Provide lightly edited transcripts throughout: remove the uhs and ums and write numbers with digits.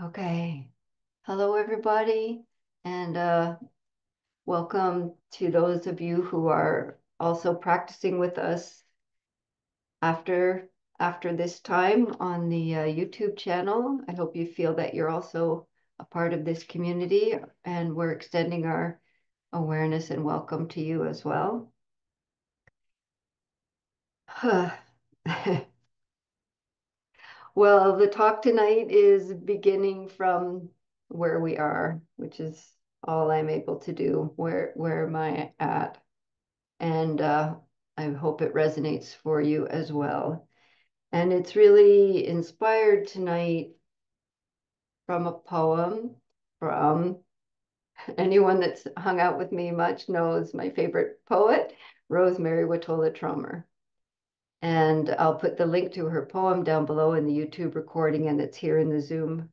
Okay. Hello, everybody, and welcome to those of you who are also practicing with us after after this time on the YouTube channel. I hope you feel that you're also a part of this community, and we're extending our awareness and welcome to you as well. Well, the talk tonight is beginning from where we are, which is all I'm able to do. Where am I at? And I hope it resonates for you as well. And it's really inspired tonight from a poem from anyone that's hung out with me much knows my favorite poet, Rosemary Watola Tromer. And I'll put the link to her poem down below in the YouTube recording, and it's here in the Zoom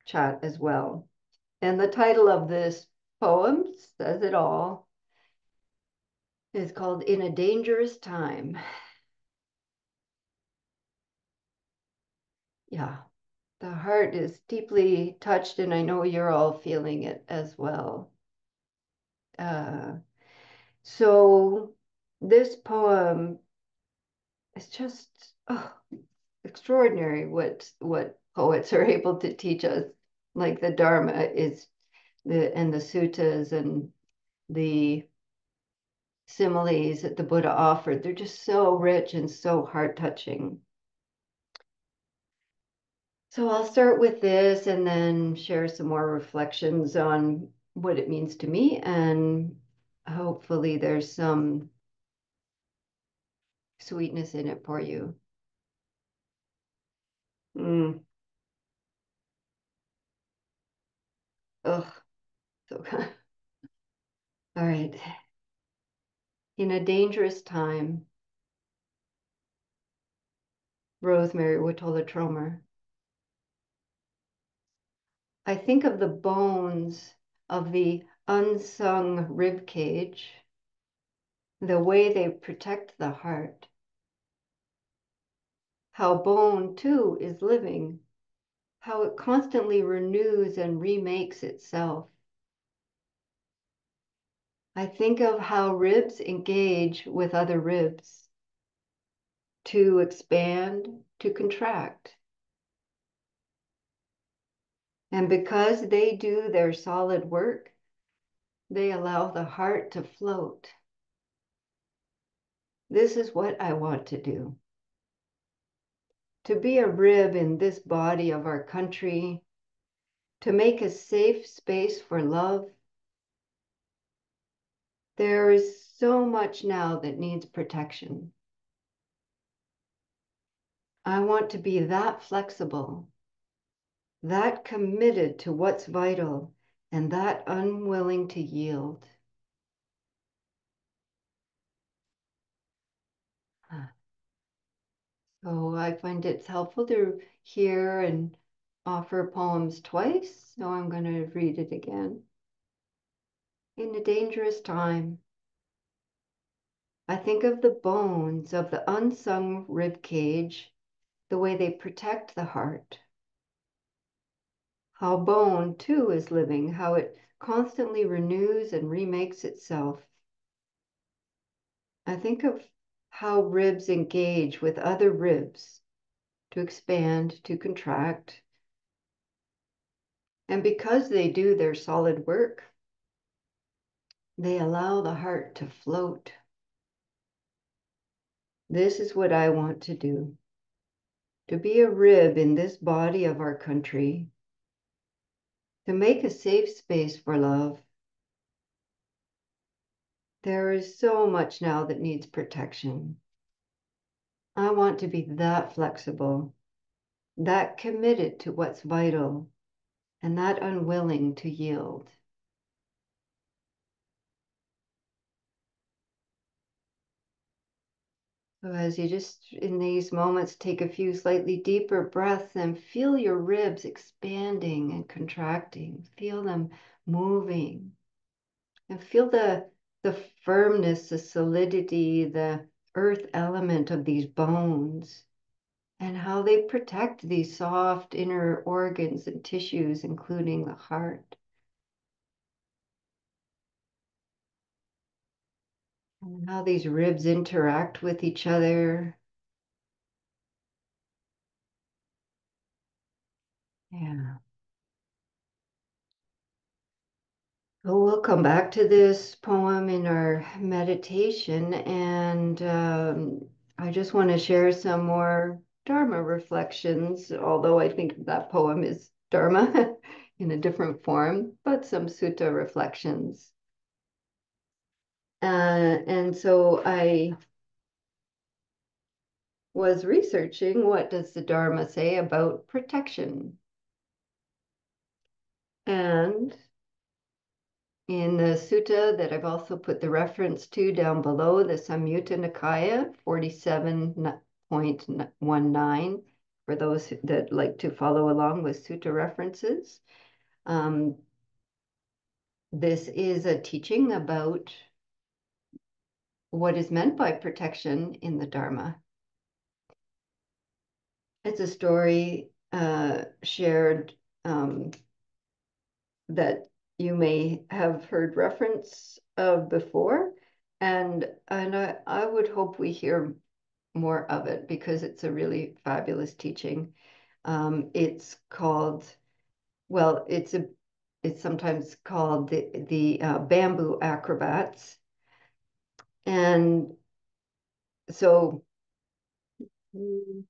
chat as well. And the title of this poem says it all. It's called In a Dangerous Time. Yeah, the heart is deeply touched, and I know you're all feeling it as well. Uh, so this poem is just extraordinary what poets are able to teach us. Like the Dharma is and the suttas and the similes that the Buddha offered. They're just so rich and so heart touching. So I'll start with this and then share some more reflections on what it means to me, and hopefully there's some sweetness in it for you. Mm. Ugh, so all right. In a dangerous time, Rosemary Watola Tromer. I think of the bones of the unsung rib cage, the way they protect the heart. How bone too is living, how it constantly renews and remakes itself. I think of how ribs engage with other ribs to expand, to contract. And because they do their solid work, they allow the heart to float. This is what I want to do. To be a rib in this body of our country, to make a safe space for love. There is so much now that needs protection. I want to be that flexible, that committed to what's vital, and that unwilling to yield. So I find it's helpful to hear and offer poems twice, so I'm going to read it again. In a dangerous time, I think of the bones of the unsung rib cage, the way they protect the heart. How bone too is living, how it constantly renews and remakes itself. I think of how ribs engage with other ribs to expand, to contract. And because they do their solid work, they allow the heart to float. This is what I want to do, to be a rib in this body of our country, to make a safe space for love. There is so much now that needs protection. I want to be that flexible, that committed to what's vital, and that unwilling to yield. So as you just in these moments take a few slightly deeper breaths and feel your ribs expanding and contracting, feel them moving, and feel the firmness, the solidity, the earth element of these bones, and how they protect these soft inner organs and tissues, including the heart. And how these ribs interact with each other. Yeah. So we'll come back to this poem in our meditation, and I just want to share some more Dharma reflections, although I think that poem is Dharma in a different form, but some sutta reflections. And so I was researching, what does the Dharma say about protection? And in the sutta that I've also put the reference to down below, the Samyutta Nikaya 47.19, for those that like to follow along with sutta references. Um, this is a teaching about what is meant by protection in the Dharma. It's a story shared that you may have heard reference of before, and I would hope we hear more of it because it's a really fabulous teaching. It's called, well, it's sometimes called the bamboo acrobats, and so mm,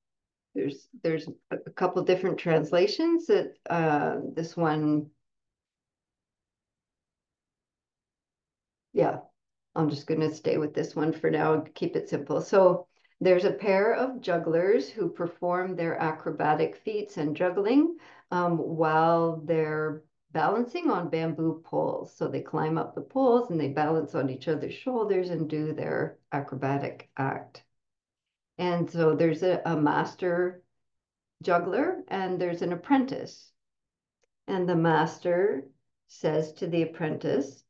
there's a couple different translations that this one, yeah, I'm just going to stay with this one for now and keep it simple. So there's a pair of jugglers who perform their acrobatic feats and juggling while they're balancing on bamboo poles. So they climb up the poles and they balance on each other's shoulders and do their acrobatic act. And so there's a master juggler and there's an apprentice. And the master says to the apprentice,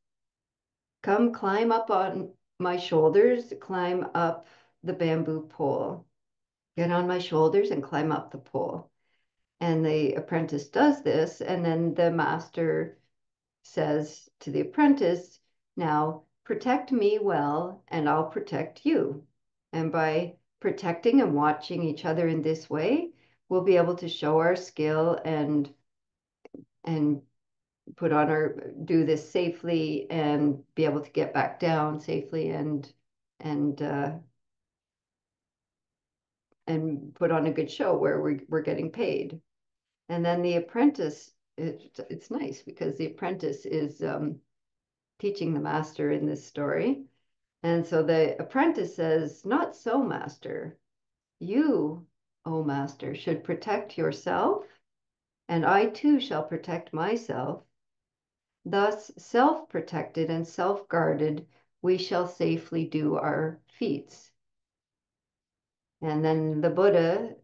"Come climb up on my shoulders, climb up the bamboo pole. Get on my shoulders and climb up the pole." And the apprentice does this, and then the master says to the apprentice, "Now protect me well, and I'll protect you." And by protecting and watching each other in this way, we'll be able to show our skill and put on our do this safely and be able to get back down safely and and put on a good show where we're getting paid. And then the apprentice, it's nice because the apprentice is teaching the master in this story. And so the apprentice says, "Not so, master. You, O master, should protect yourself, and I too shall protect myself. Thus, self-protected and self-guarded, we shall safely do our feats." And then the Buddha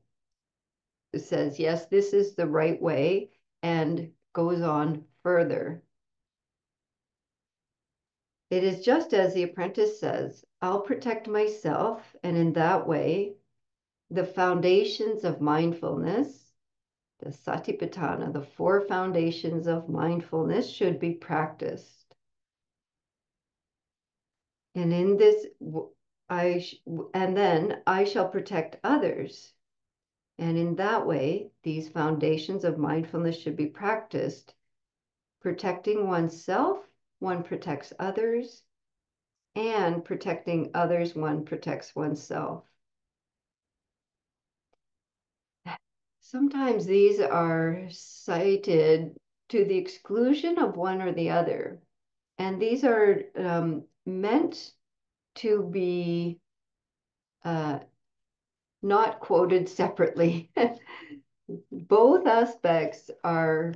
says, "Yes, this is the right way," and goes on further. It is just as the apprentice says, "I'll protect myself," and in that way, the foundations of mindfulness, the satipatthana, the four foundations of mindfulness should be practiced. And in this, and then I shall protect others. And in that way, these foundations of mindfulness should be practiced. Protecting oneself, one protects others, and protecting others, one protects oneself. Sometimes these are cited to the exclusion of one or the other. And these are meant to be not quoted separately. Both aspects are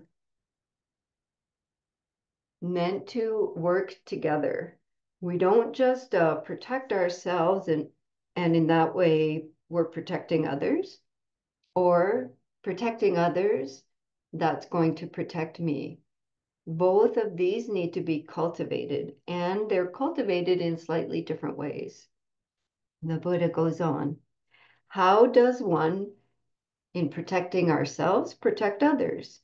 meant to work together. We don't just protect ourselves and in that way we're protecting others, or protecting others, that's going to protect me. Both of these need to be cultivated, and they're cultivated in slightly different ways. The Buddha goes on, "How does one in protecting ourselves, protect others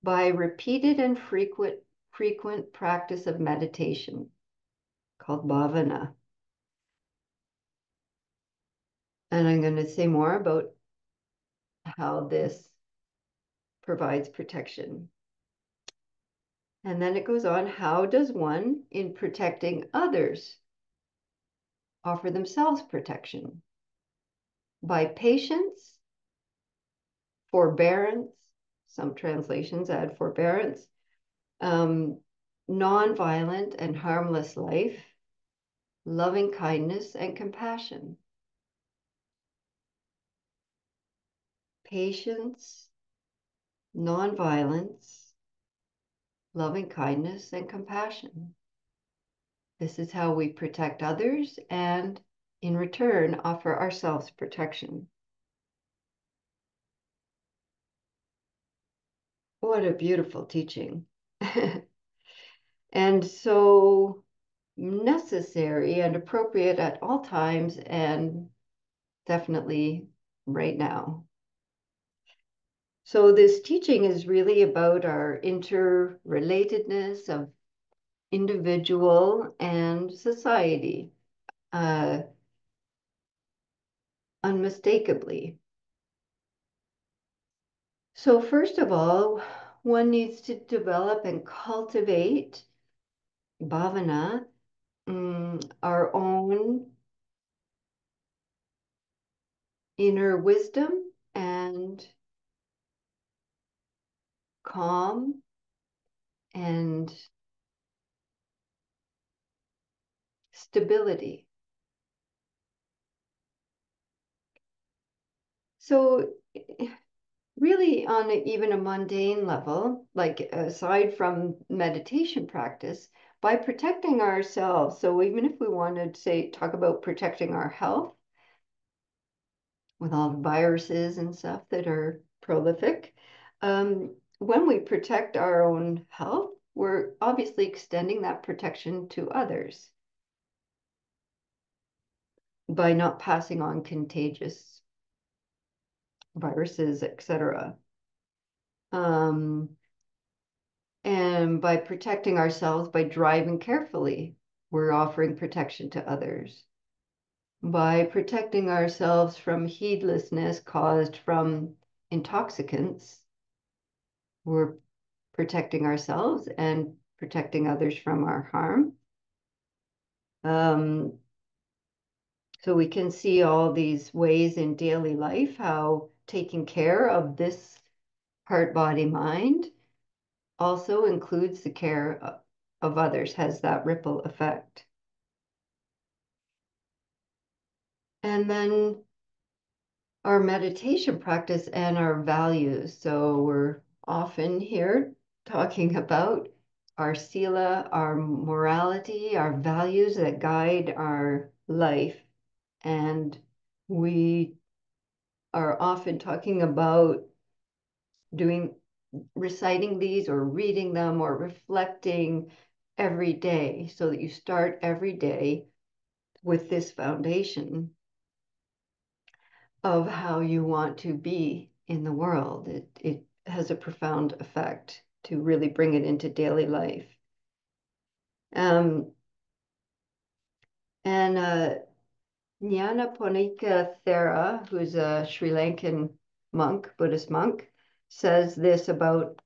by repeated and frequent practice of meditation called bhavana. And I'm going to say more about how this provides protection. And then it goes on, how does one, in protecting others, offer themselves protection? By patience, forbearance, some translations add forbearance, non-violent and harmless life, loving kindness and compassion. Patience, non-violence, loving kindness and compassion. This is how we protect others and, in return, offer ourselves protection. What a beautiful teaching. And so necessary and appropriate at all times, and definitely right now. So this teaching is really about our interrelatedness of individual and society, unmistakably. So first of all, one needs to develop and cultivate bhavana, our own inner wisdom and calm and stability. So really on even a mundane level, like aside from meditation practice, by protecting ourselves, so even if we wanted to say, talk about protecting our health with all the viruses and stuff that are prolific, when we protect our own health, we're obviously extending that protection to others by not passing on contagious viruses, etc. And by protecting ourselves by driving carefully, we're offering protection to others. By protecting ourselves from heedlessness caused from intoxicants, we're protecting ourselves and protecting others from our harm. So we can see all these ways in daily life how taking care of this heart, body, mind also includes the care of others, has that ripple effect. And then our meditation practice and our values. So we're often here talking about our sila, our morality, our values that guide our life. And we are often talking about reciting these or reading them or reflecting every day so that you start every day with this foundation of how you want to be in the world. It has a profound effect to really bring it into daily life. And Nyanaponika Thera, who's a Sri Lankan monk, Buddhist monk, says this about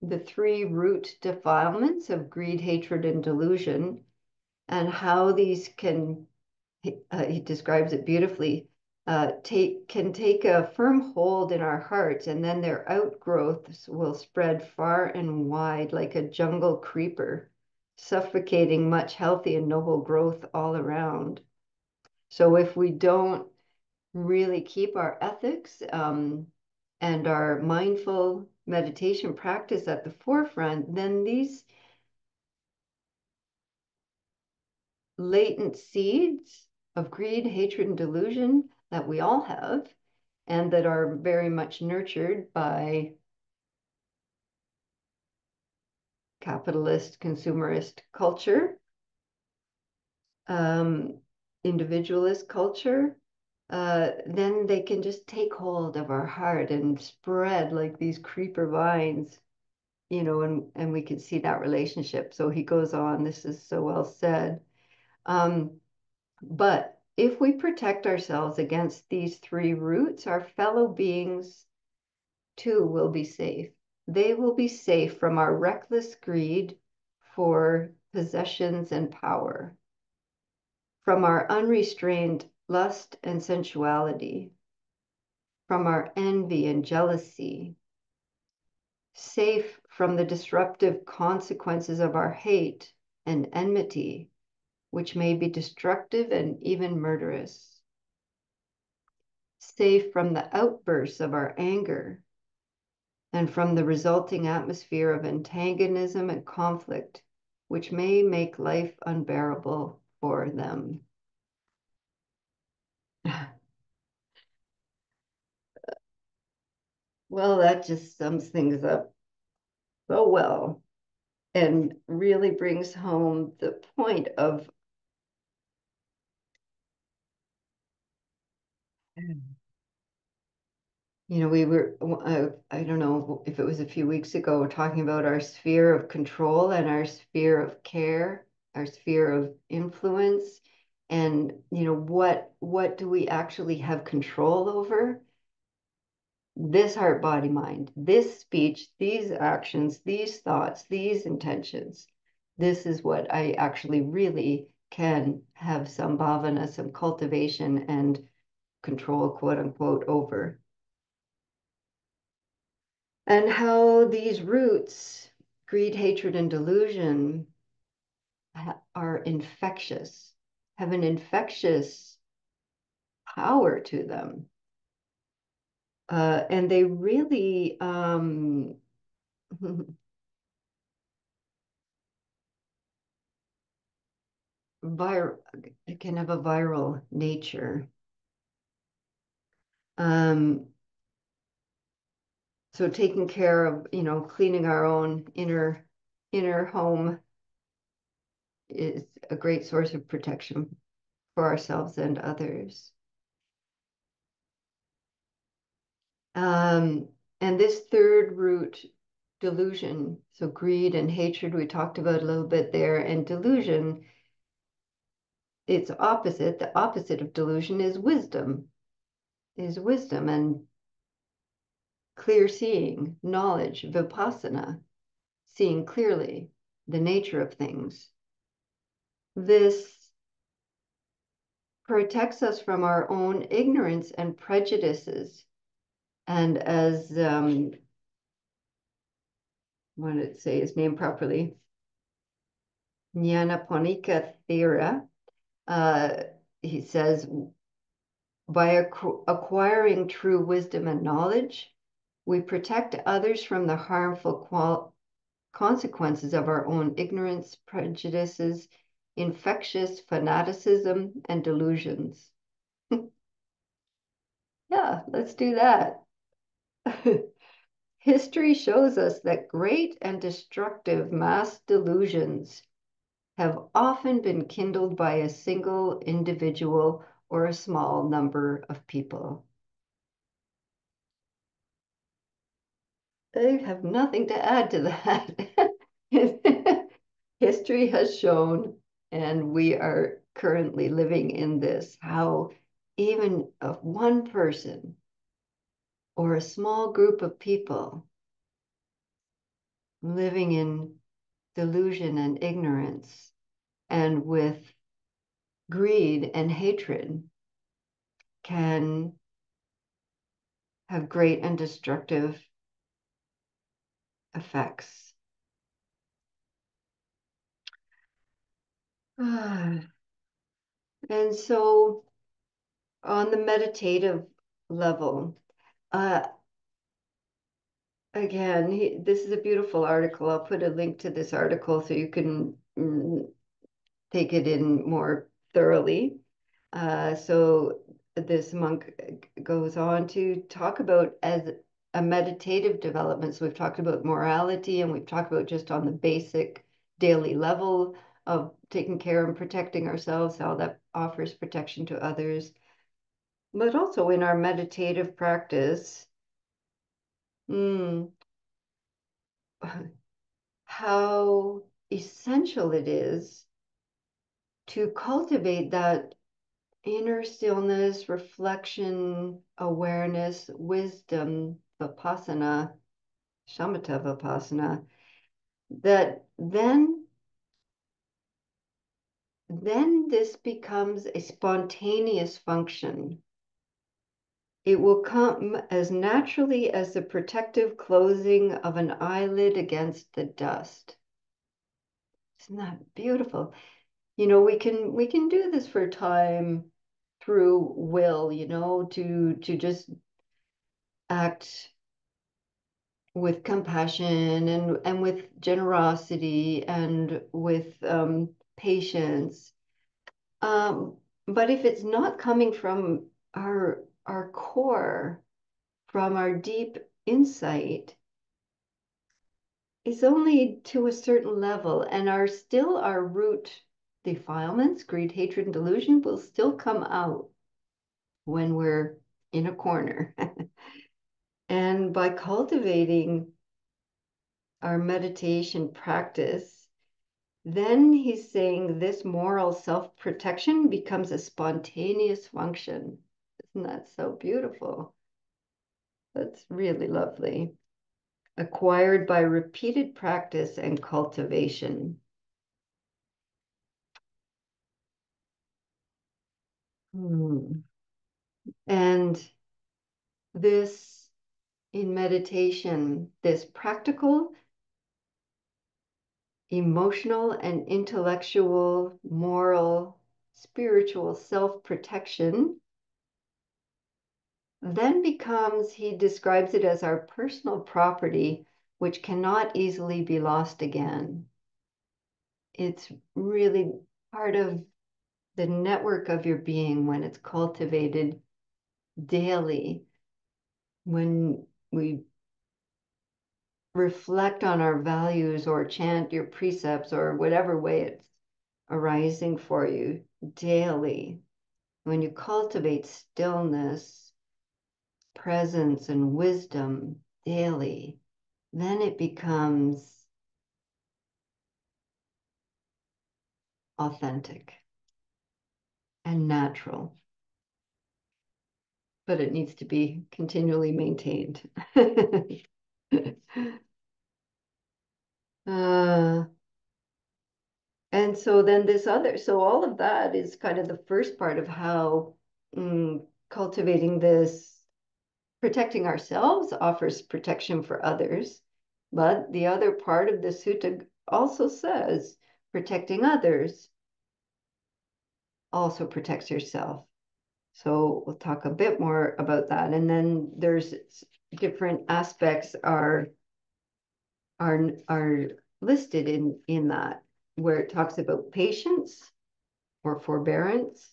the three root defilements of greed, hatred, and delusion, and how these can, he describes it beautifully, can take a firm hold in our hearts, and then their outgrowths will spread far and wide like a jungle creeper, suffocating much healthy and noble growth all around. So if we don't really keep our ethics and our mindful meditation practice at the forefront, then these latent seeds of greed, hatred, and delusion that we all have and that are very much nurtured by capitalist, consumerist culture, individualist culture, then they can just take hold of our heart and spread like these creeper vines, and we can see that relationship. So he goes on, this is so well said. But if we protect ourselves against these three roots, our fellow beings too will be safe. They will be safe from our reckless greed for possessions and power, from our unrestrained lust and sensuality, from our envy and jealousy, safe from the disruptive consequences of our hate and enmity, which may be destructive and even murderous, safe from the outbursts of our anger and from the resulting atmosphere of antagonism and conflict, which may make life unbearable for them. Well, that just sums things up so well and really brings home the point of we were, I don't know if it was a few weeks ago, talking about our sphere of control and our sphere of care, our sphere of influence, and what do we actually have control over? This heart, body, mind, this speech, these actions, these thoughts, these intentions. This is what I actually really can have some bhavana, some cultivation and control, quote unquote, over. And how these roots, greed, hatred, and delusion, are infectious, have an infectious power to them. And they really it can have a viral nature. Um, so taking care of, cleaning our own inner home is a great source of protection for ourselves and others. Um, and this third root, delusion, so greed and hatred, we talked about a little bit there, and delusion, its opposite, the opposite of delusion is wisdom and clear seeing, knowledge, vipassana, seeing clearly the nature of things. This protects us from our own ignorance and prejudices. And as, what did it say his name properly? Nyanaponika Thera, he says, by acquiring true wisdom and knowledge, we protect others from the harmful consequences of our own ignorance, prejudices, infectious fanaticism, and delusions. Yeah, let's do that. History shows us that great and destructive mass delusions have often been kindled by a single individual or a small number of people. I have nothing to add to that. History has shown, and we are currently living in this, how even of one person or a small group of people living in delusion and ignorance and with greed and hatred can have great and destructive effects. And so, on the meditative level, uh, again, this is a beautiful article. I'll put a link to this article so you can take it in more thoroughly. So this monk goes on to talk about as a meditative development. So we've talked about morality and we've talked about just on the basic daily level of taking care and protecting ourselves, how that offers protection to others. but also in our meditative practice, mm, how essential it is to cultivate that inner stillness, reflection, awareness, wisdom, vipassana, shamatha vipassana, that then this becomes a spontaneous function. It will come as naturally as the protective closing of an eyelid against the dust. Isn't that beautiful? We can do this for time through will, to just act with compassion and with generosity and with patience. Um, but if it's not coming from our core, from our deep insight, it's only to a certain level, and our root defilements, greed, hatred, and delusion will still come out when we're in a corner. And by cultivating our meditation practice, then he's saying this moral self-protection becomes a spontaneous function. Isn't that so beautiful? That's really lovely. Acquired by repeated practice and cultivation. Hmm. And this in meditation, this practical, emotional, and intellectual, moral, spiritual self-protection then becomes, he describes it as our personal property, which cannot easily be lost again. It's really part of the network of your being when it's cultivated daily, when we reflect on our values or chant your precepts or whatever way it's arising for you daily. When you cultivate stillness, presence, and wisdom daily, then it becomes authentic and natural, but it needs to be continually maintained. uh, and so then so all of that is kind of the first part of how cultivating this, protecting ourselves offers protection for others. But the other part of the sutta also says protecting others also protects yourself. So we'll talk a bit more about that. And then there's different aspects are listed in that, where it talks about patience or forbearance,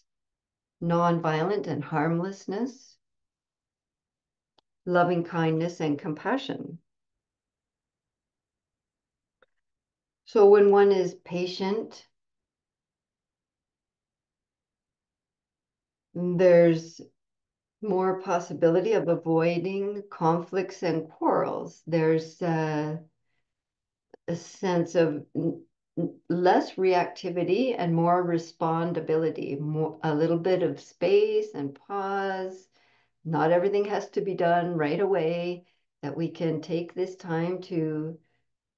nonviolent and harmlessness, loving kindness and compassion. So when one is patient, there's more possibility of avoiding conflicts and quarrels. There's a sense of less reactivity and more respondability, a little bit of space and pause. Not everything has to be done right away, that we can take this time to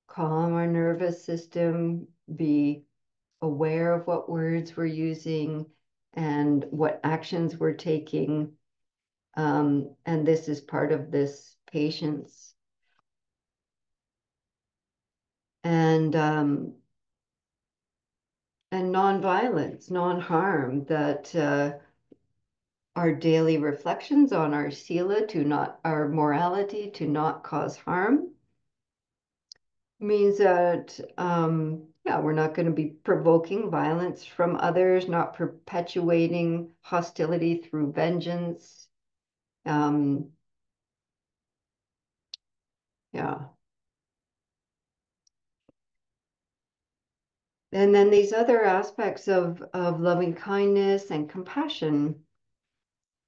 calm our nervous system, be aware of what words we're using and what actions we're taking. And this is part of this patience. And nonviolence, non-harm, that our daily reflections on our sila, to not our morality, to not cause harm, means that yeah, we're not going to be provoking violence from others, not perpetuating hostility through vengeance. Um, yeah. And then these other aspects of loving kindness and compassion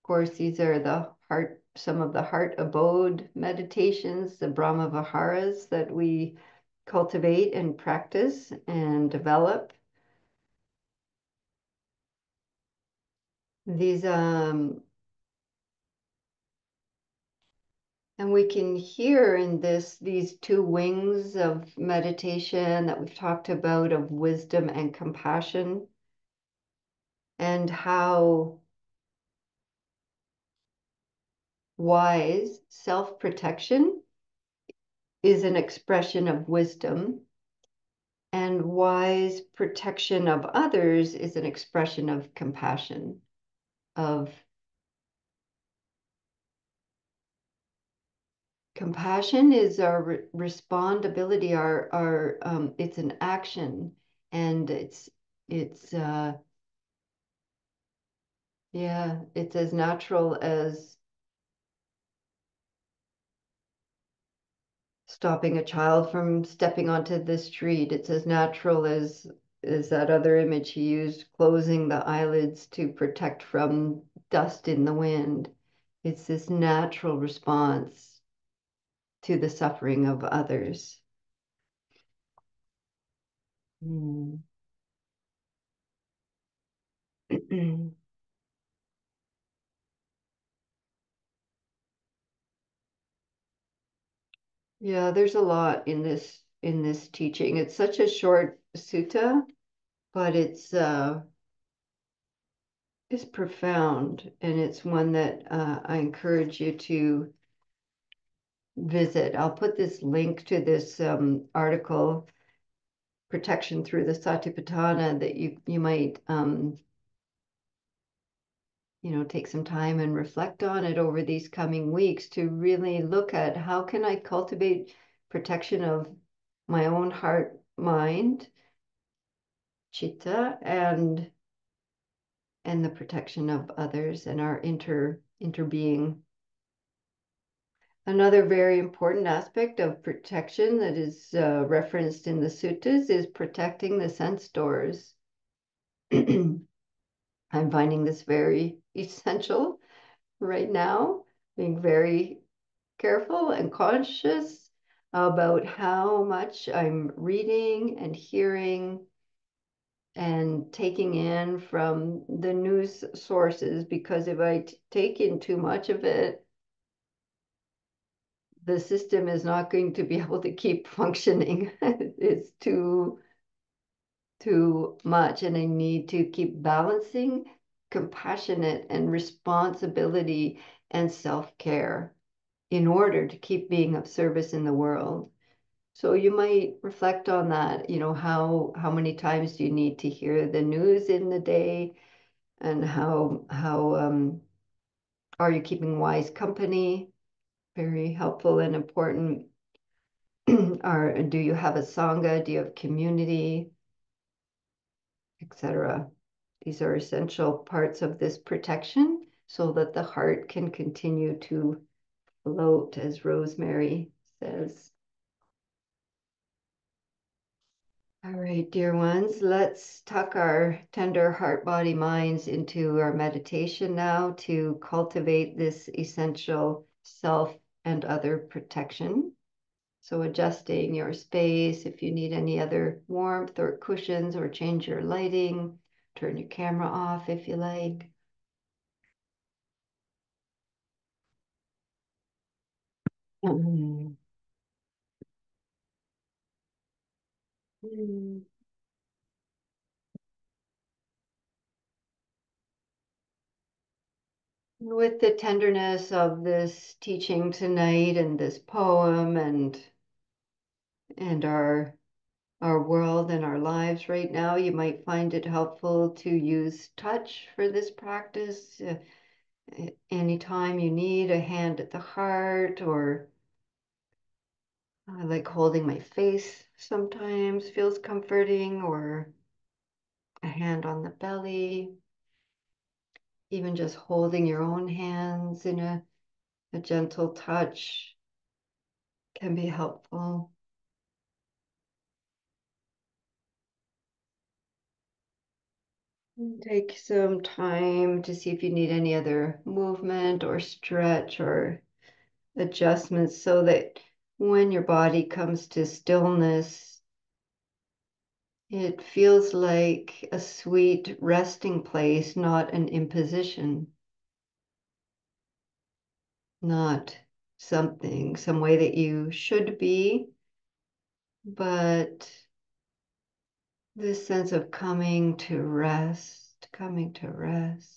course, these are the heart, some of the heart abode meditations, the Brahma Viharas that we cultivate and practice and develop. These and we can hear in these two wings of meditation that we've talked about of wisdom and compassion, and how wise self-protection is an expression of wisdom, and wise protection of others is an expression of compassion, of compassion is our respondability, our it's an action, and it's yeah, it's as natural as stopping a child from stepping onto the street. It's as natural as that other image he used, closing the eyelids to protect from dust in the wind. It's this natural response to the suffering of others. Mm. Yeah, there's a lot in this teaching. It's such a short sutta, but it's profound, and it's one that I encourage you to visit. I'll put this link to this article, Protection Through the Satipatthana, that you might take some time and reflect on it over these coming weeks to really look at how can I cultivate protection of my own heart, mind, chitta, and the protection of others and our interbeing. Another very important aspect of protection that is referenced in the suttas is protecting the sense doors. I'm finding this very essential right now, being very careful and conscious about how much I'm reading and hearing and taking in from the news sources, because if I take in too much of it, the system is not going to be able to keep functioning. It's too much, and I need to keep balancing compassionate and responsibility and self-care in order to keep being of service in the world. So you might reflect on that, how many times do you need to hear the news in the day, and how are you keeping wise company? Very helpful and important. Or do you have a sangha? Do you have community, etc.? These are essential parts of this protection so that the heart can continue to float, as Rosemary says. All right, dear ones, let's tuck our tender heart, body, minds into our meditation now to cultivate this essential self and other protection. So adjusting your space, if you need any other warmth or cushions, or change your lighting, turn your camera off if you like. Mm. Mm. With the tenderness of this teaching tonight and this poem and our world and our lives right now, you might find it helpful to use touch for this practice. Anytime you need a hand at the heart, or I like holding my face sometimes feels comforting, or a hand on the belly, even just holding your own hands in a gentle touch can be helpful. Take some time to see if you need any other movement or stretch or adjustments so that when your body comes to stillness, it feels like a sweet resting place, not an imposition, not some way that you should be, but this sense of coming to rest, coming to rest.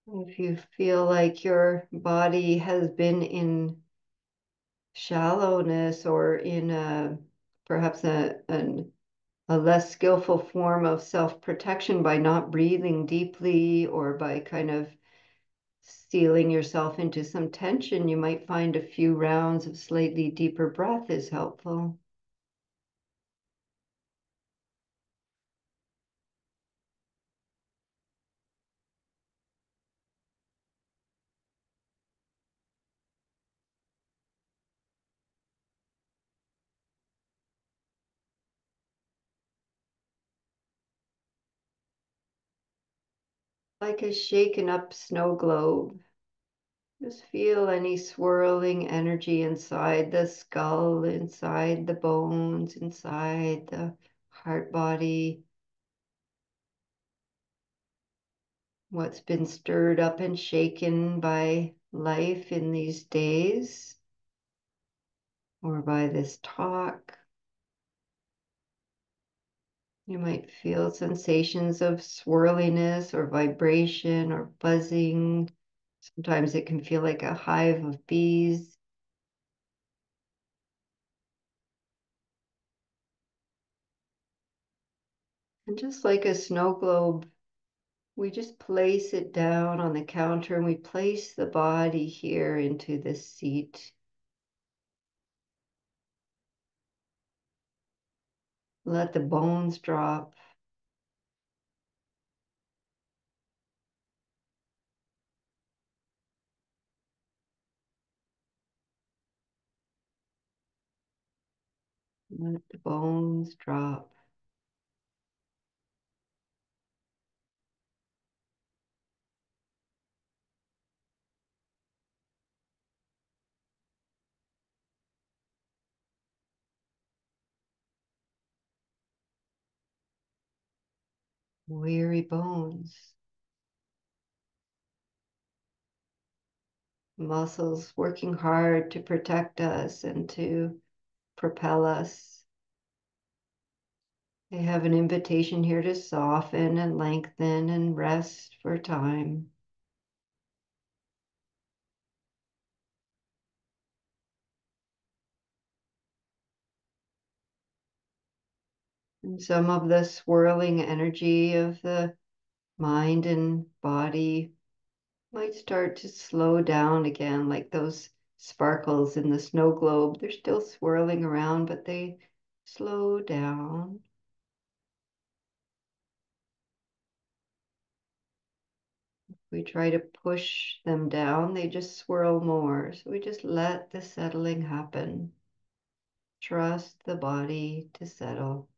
If you feel like your body has been in shallowness or in perhaps a less skillful form of self-protection by not breathing deeply or by kind of sealing yourself into some tension, you might find a few rounds of slightly deeper breath is helpful. Like a shaken up snow globe. Just feel any swirling energy inside the skull, inside the bones, inside the heart body, what's been stirred up and shaken by life in these days or by this talk. You might feel sensations of swirliness or vibration or buzzing. Sometimes it can feel like a hive of bees. And just like a snow globe, we just place it down on the counter and we place the body here into this seat. Let the bones drop. Let the bones drop. Weary bones. Muscles working hard to protect us and to propel us. They have an invitation here to soften and lengthen and rest for time. And some of the swirling energy of the mind and body might start to slow down again, like those sparkles in the snow globe. They're still swirling around, but they slow down. We try to push them down, they just swirl more. So we just let the settling happen. Trust the body to settle.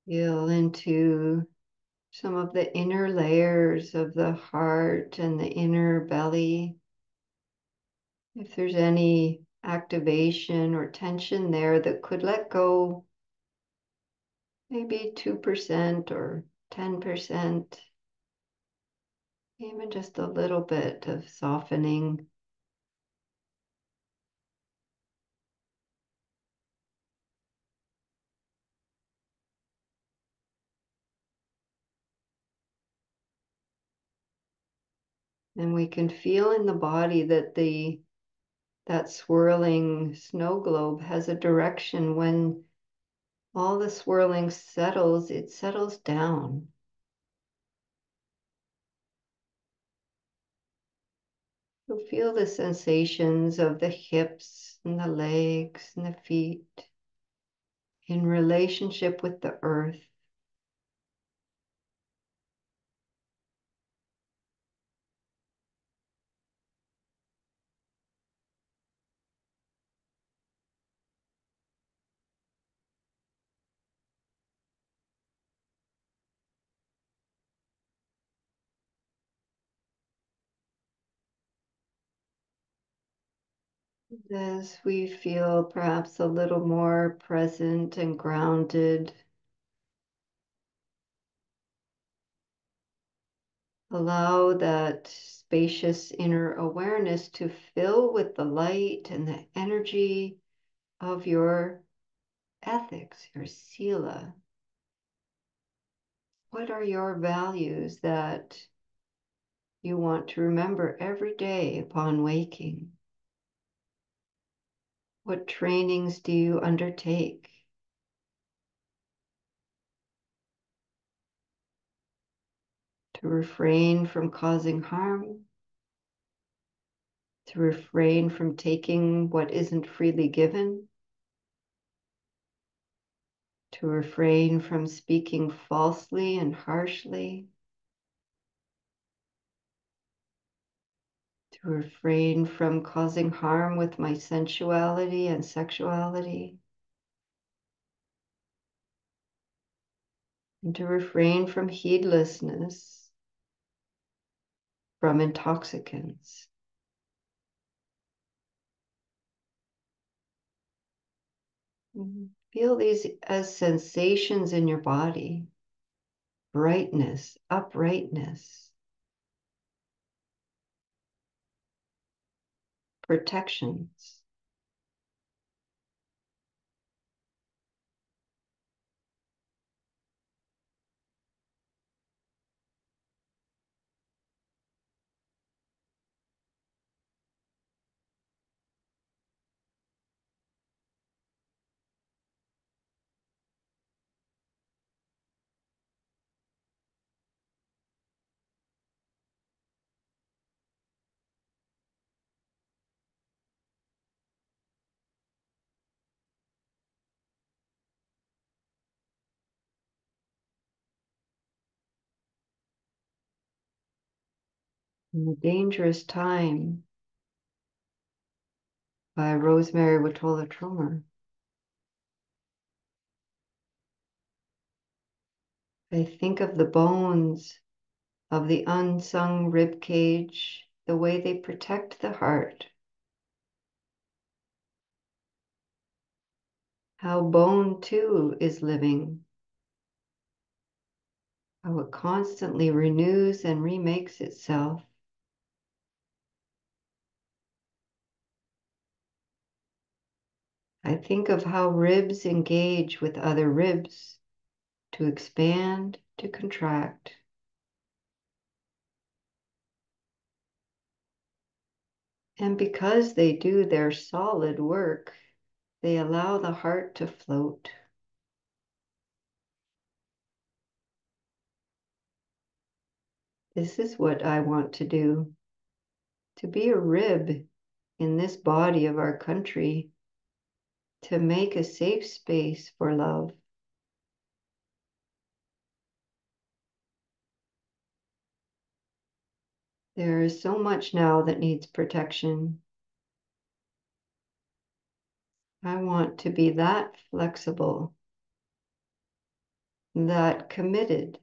Feel into some of the inner layers of the heart and the inner belly. If there's any activation or tension there that could let go, maybe 2% or 10%, even just a little bit of softening. And we can feel in the body that the That swirling snow globe has a direction. When all the swirling settles, it settles down. So feel the sensations of the hips and the legs and the feet in relationship with the earth. As we feel perhaps a little more present and grounded, allow that spacious inner awareness to fill with the light and the energy of your ethics, your sila. What are your values that you want to remember every day upon waking? What trainings do you undertake to refrain from causing harm, to refrain from taking what isn't freely given, to refrain from speaking falsely and harshly, to refrain from causing harm with my sensuality and sexuality, and to refrain from heedlessness, from intoxicants. Feel these as sensations in your body: brightness, uprightness, protections. In the Dangerous Time by Rosemary Watola Tromer. I think of the bones of the unsung rib cage, the way they protect the heart. How bone too is living, how it constantly renews and remakes itself. I think of how ribs engage with other ribs to expand, to contract. And because they do their solid work, they allow the heart to float. This is what I want to do, to be a rib in this body of our country, to make a safe space for love. There is so much now that needs protection. I want to be that flexible, that committed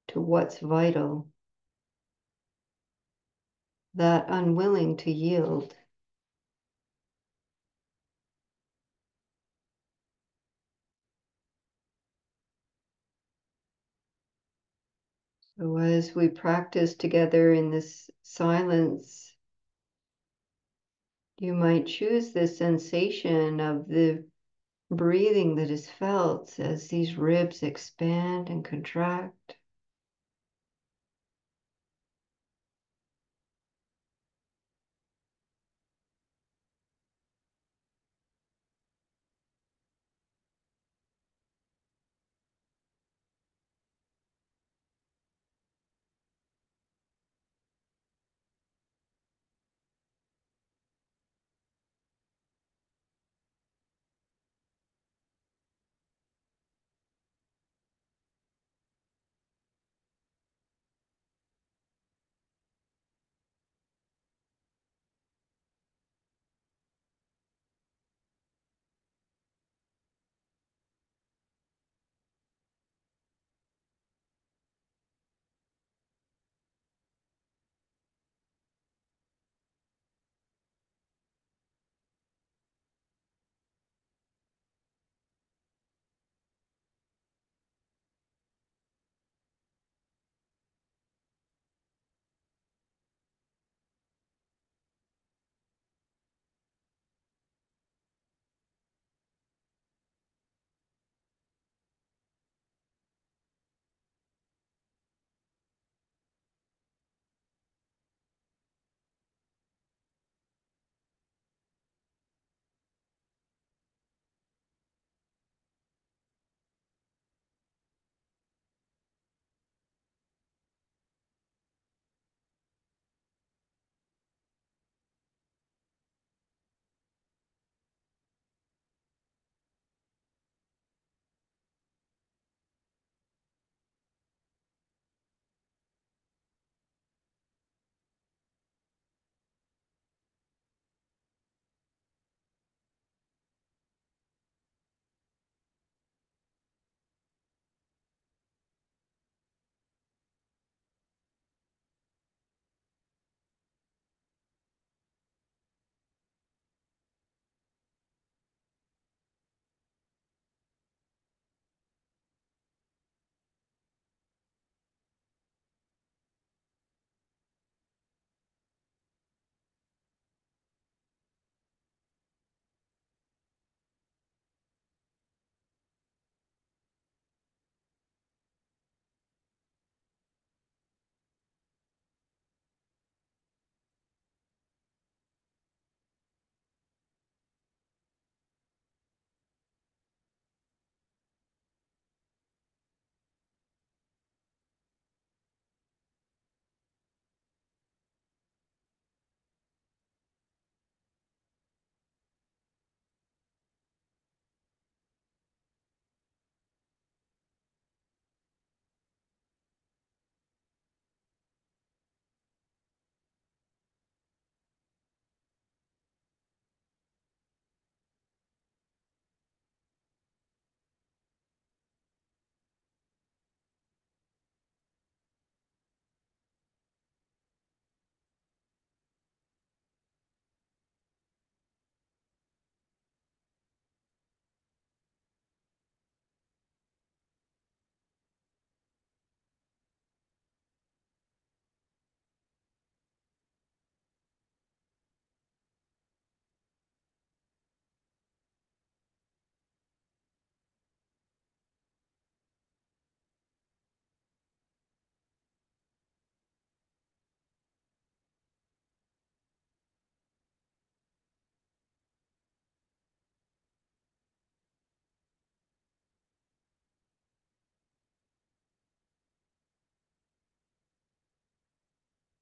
to what's vital, that unwilling to yield. So as we practice together in this silence, you might choose the sensation of the breathing that is felt as these ribs expand and contract.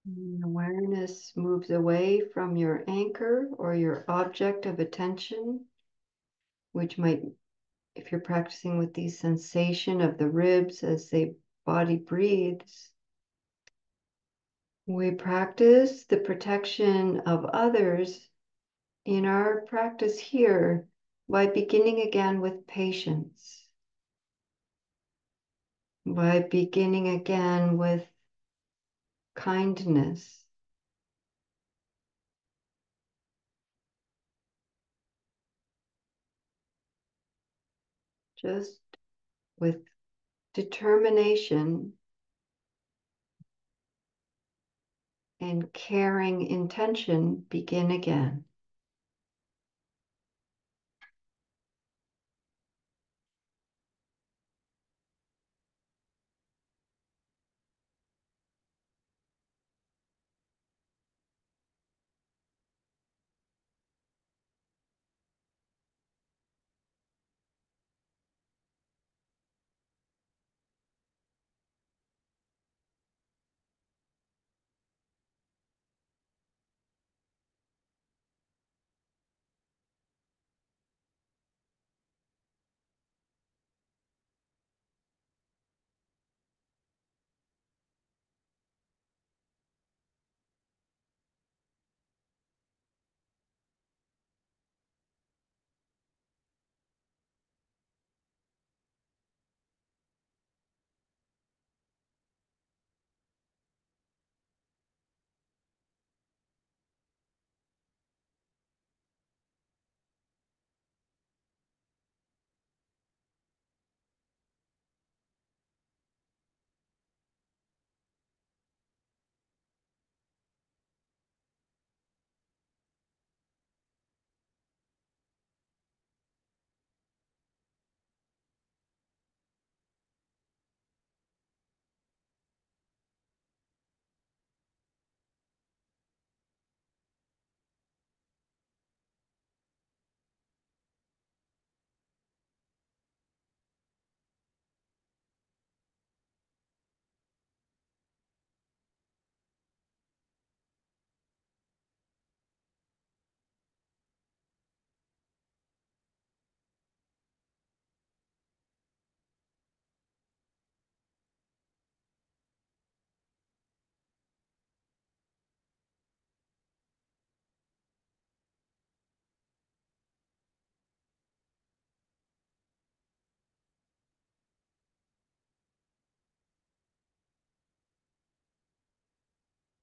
Awareness moves away from your anchor or your object of attention, which might, if you're practicing with the sensation of the ribs as the body breathes, we practice the protection of others in our practice here by beginning again with patience, by beginning again with kindness, just with determination and caring intention, begin again.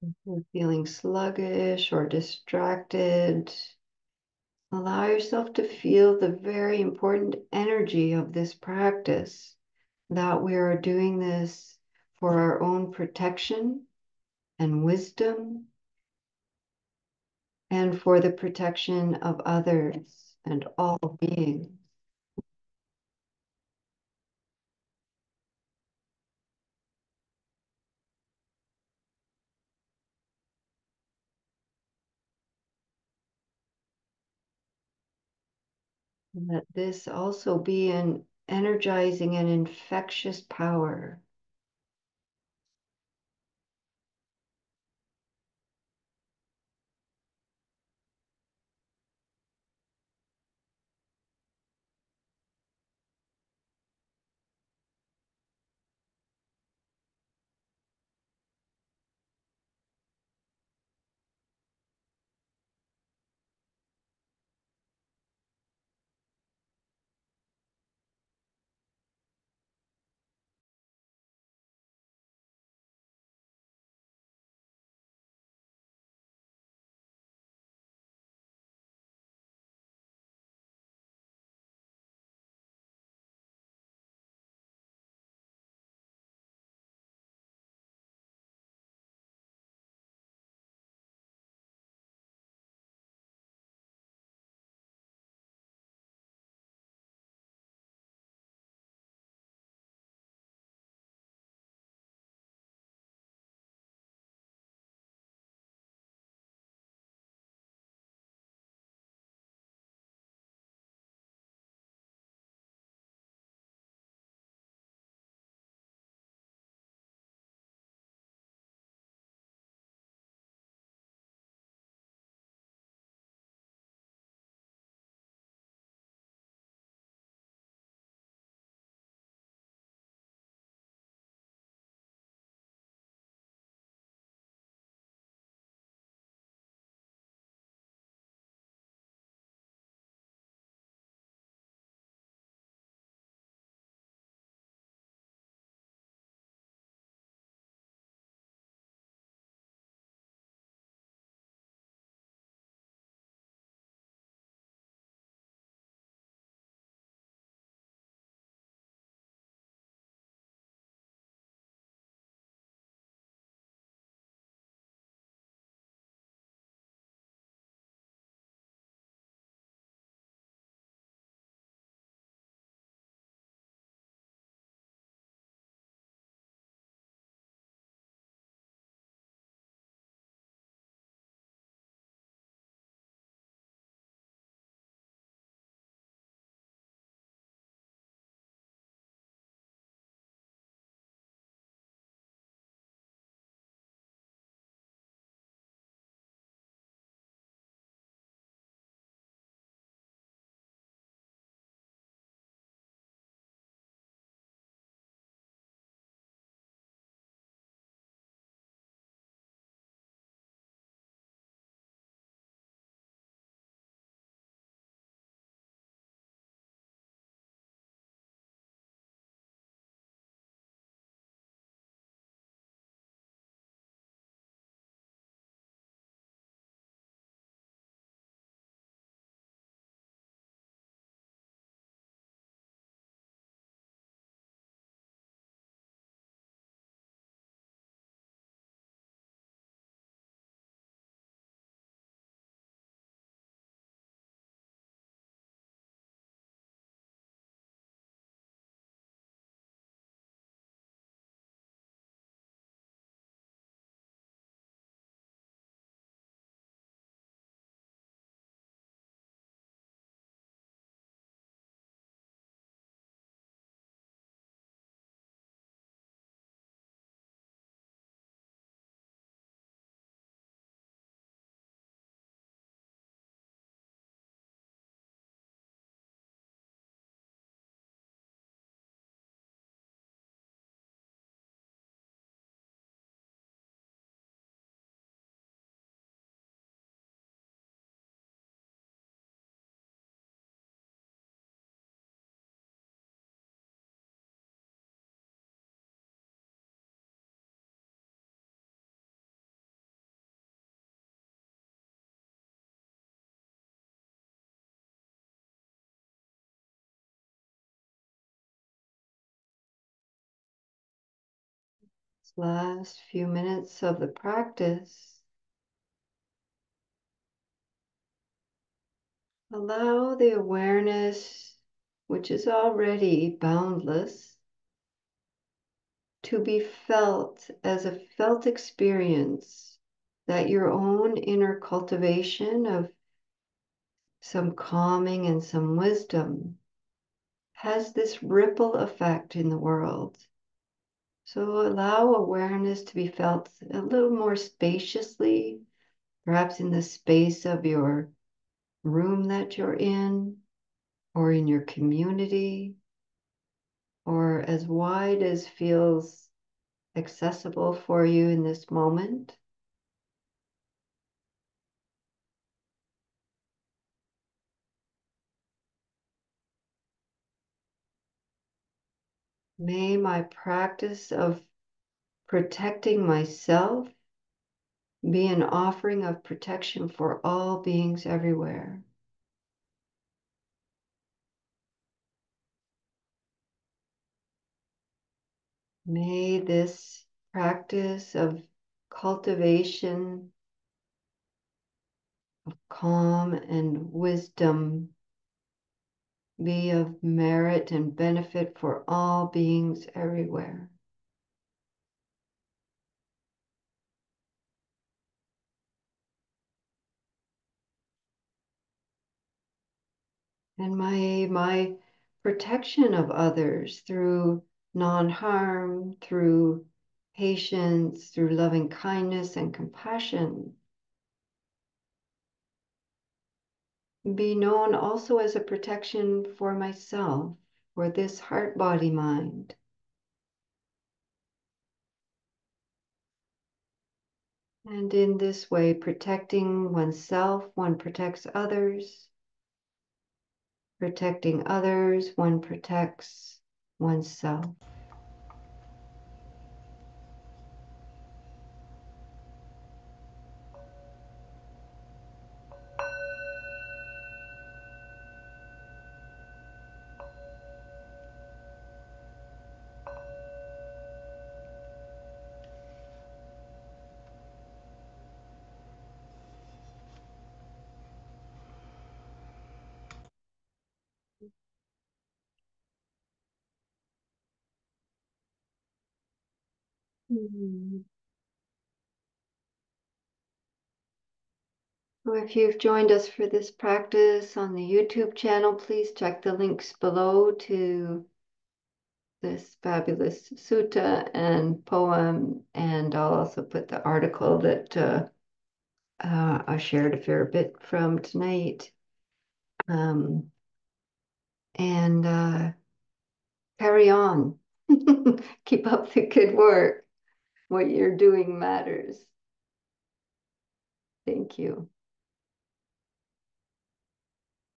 If you're feeling sluggish or distracted, allow yourself to feel the very important energy of this practice, that we are doing this for our own protection and wisdom and for the protection of others and all beings. Let this also be an energizing and infectious power. Last few minutes of the practice. Allow the awareness, which is already boundless, to be felt as a felt experience, that your own inner cultivation of some calming and some wisdom has this ripple effect in the world. So allow awareness to be felt a little more spaciously, perhaps in the space of your room that you're in, or in your community, or as wide as feels accessible for you in this moment. May my practice of protecting myself be an offering of protection for all beings everywhere. May this practice of cultivation of calm and wisdom be of merit and benefit for all beings everywhere. And my protection of others through non-harm, through patience, through loving kindness and compassion, be known also as a protection for myself, for this heart, body, mind. And in this way, protecting oneself, one protects others. Protecting others, one protects oneself. Mhm. So if you've joined us for this practice on the YouTube channel, please check the links below to this fabulous sutta and poem, and I'll also put the article that I shared a fair bit from tonight. Um, and carry on. Keep up the good work. What you're doing matters. Thank you.